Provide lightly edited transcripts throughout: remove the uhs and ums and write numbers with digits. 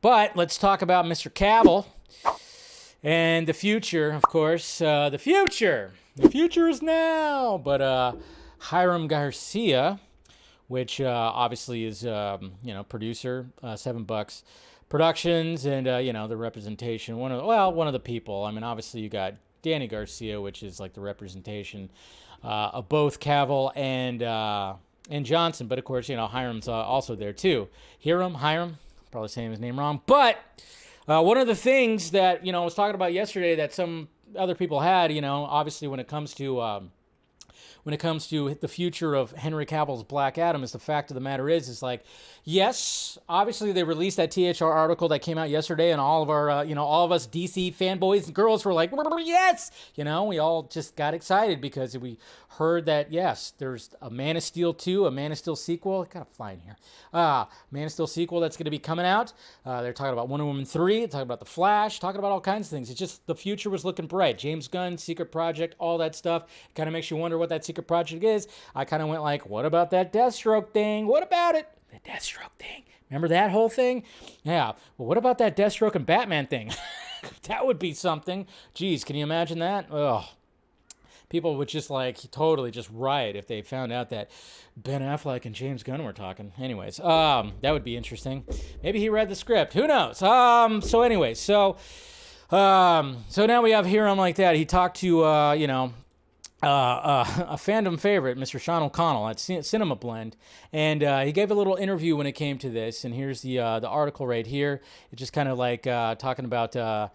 But let's talk about Mr. Cavill and the future, of course. The future is now. But Hiram Garcia, which obviously is producer, $7 Productions, and the representation. One of the people. I mean, obviously you got Danny Garcia, which is like the representation of both Cavill and Johnson. But of course, Hiram's also there too. Hiram, probably saying his name wrong. But one of the things that I was talking about yesterday that some other people had, obviously when it comes to the future of Henry Cavill's Black Adam, is the fact of the matter is like, yes, obviously they released that THR article that came out yesterday, and all of our, all of us DC fanboys and girls were like, yes, we all just got excited because we heard that, yes, there's a Man of Steel 2, a Man of Steel sequel, kind of flying here, Man of Steel sequel that's going to be coming out. They're talking about Wonder Woman 3, talking about The Flash, talking about all kinds of things. It's just the future was looking bright. James Gunn, Secret Project, all that stuff. Kind of makes you wonder what that Secret Project is. I kind of went like, what about that Deathstroke thing? What about it? The Deathstroke thing. Remember that whole thing? Yeah. Well, what about that Deathstroke and Batman thing? That would be something. Jeez, can you imagine that? Ugh. People would just totally just riot if they found out that Ben Affleck and James Gunn were talking. Anyways, that would be interesting. Maybe he read the script. Who knows? So now we have Hiram like that. He talked to, a fandom favorite, Mr. Sean O'Connell at Cinema Blend, and he gave a little interview when it came to this. And here's the article right here. It's just kind of like talking about the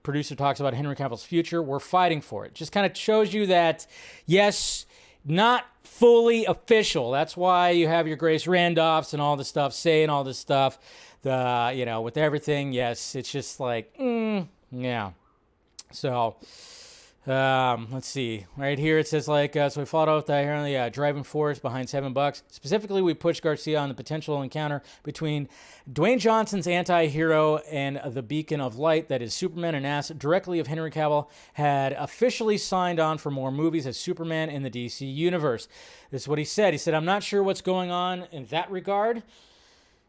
producer talks about Henry Cavill's future. We're fighting for it. Just kind of shows you that, yes, not fully official. That's why you have your Grace Randolphs and all this stuff saying all this stuff. With everything, yes, it's just like, yeah. So. Let's see. Right here it says so we followed out that here on the driving force behind $7. Specifically, we pushed Garcia on the potential encounter between Dwayne Johnson's anti-hero and the beacon of light that is Superman, and asked directly if Henry Cavill had officially signed on for more movies as Superman in the DC universe. This is what he said. He said, "I'm not sure what's going on in that regard."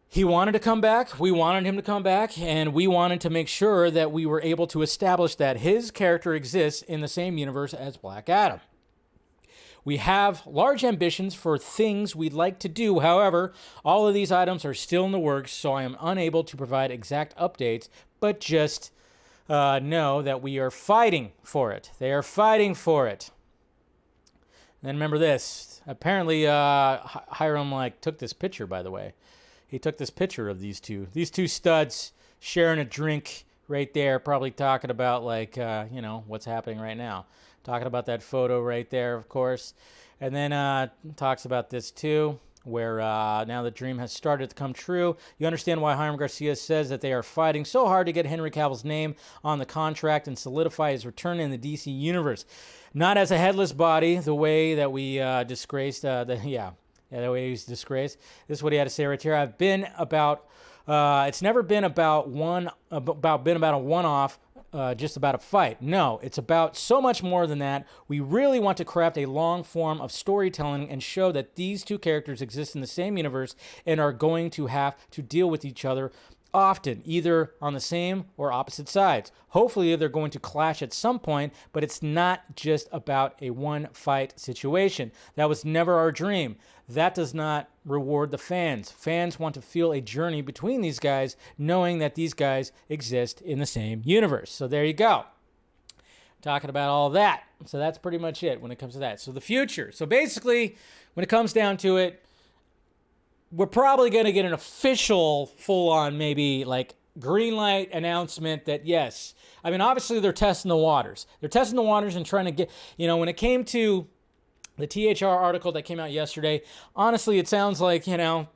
He wanted to come back, we wanted him to come back, and we wanted to make sure that we were able to establish that his character exists in the same universe as Black Adam. We have large ambitions for things we'd like to do. However, all of these items are still in the works, so I am unable to provide exact updates, but just know that we are fighting for it. They are fighting for it. And then remember this. Apparently, Hiram took this picture, by the way. He took this picture of these two studs sharing a drink right there, probably talking about what's happening right now. Talking about that photo right there, of course. And then talks about this too, where now the dream has started to come true. You understand why Hiram Garcia says that they are fighting so hard to get Henry Cavill's name on the contract and solidify his return in the DC universe. Not as a headless body, the way that we disgraced the way he's disgraced. This is what he had to say right here. It's never been about a one-off, just about a fight. No, it's about so much more than that. We really want to craft a long form of storytelling and show that these two characters exist in the same universe and are going to have to deal with each other often, either on the same or opposite sides. Hopefully they're going to clash at some point, but it's not just about a one-fight situation. That was never our dream. That does not reward the fans. Fans want to feel a journey between these guys, knowing that these guys exist in the same universe. So there you go. Talking about all that. So that's pretty much it when it comes to that. So the future. So basically, when it comes down to it, we're probably going to get an official, full-on, maybe green light announcement that yes. I mean, obviously they're testing the waters. They're testing the waters and trying to get, when it came to the THR article that came out yesterday, honestly, it sounds like,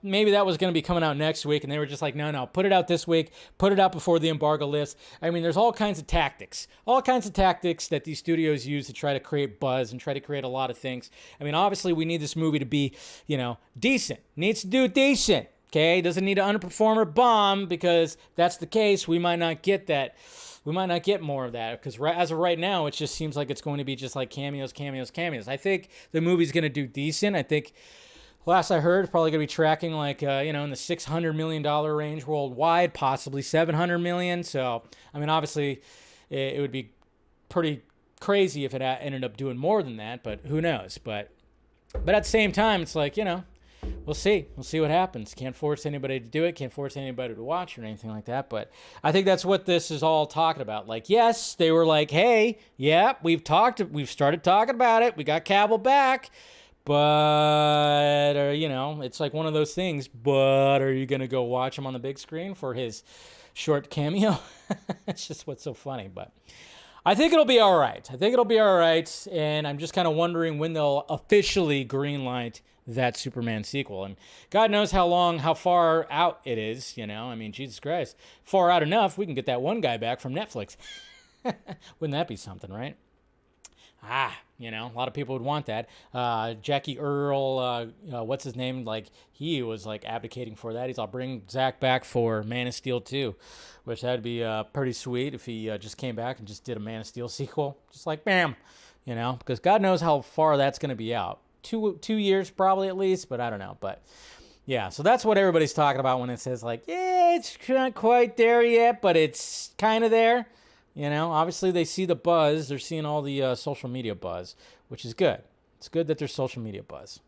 maybe that was going to be coming out next week, and they were just like, no, put it out this week, put it out before the embargo lifts. I mean, there's all kinds of tactics that these studios use to try to create buzz and try to create a lot of things. I mean, obviously, we need this movie to be, decent. Needs to do decent, okay? Doesn't need to underperform or bomb, because if that's the case, we might not get that. We might not get more of that, because as of right now, it just seems like it's going to be just like cameos. I think the movie's going to do decent. I think Last I heard, it's probably going to be tracking like, in the $600 million range worldwide, possibly $700 million. So, I mean, obviously, it would be pretty crazy if it ended up doing more than that, but who knows? But at the same time, it's like, we'll see. We'll see what happens. Can't force anybody to do it. Can't force anybody to watch or anything like that. But I think that's what this is all talking about. Like, yes, they were like, hey, yeah, we've started talking about it. We got Cavill back. But, it's like one of those things. But are you going to go watch him on the big screen for his short cameo? It's just what's so funny. But I think it'll be all right. And I'm just kind of wondering when they'll officially greenlight that Superman sequel. And God knows how far out it is, I mean, Jesus Christ. Far out enough, we can get that one guy back from Netflix. Wouldn't that be something, right? A lot of people would want that. Jackie Earl, what's his name? Like, he was like advocating for that. I'll bring Zach back for Man of Steel 2, which that'd be pretty sweet if he just came back and just did a Man of Steel sequel. Just like, bam, because God knows how far that's going to be out. 2 years probably at least, but I don't know. But yeah, so that's what everybody's talking about when it says like, yeah, it's not quite there yet, but it's kind of there. Obviously they see the buzz. They're seeing all the social media buzz, which is good. It's good that there's social media buzz.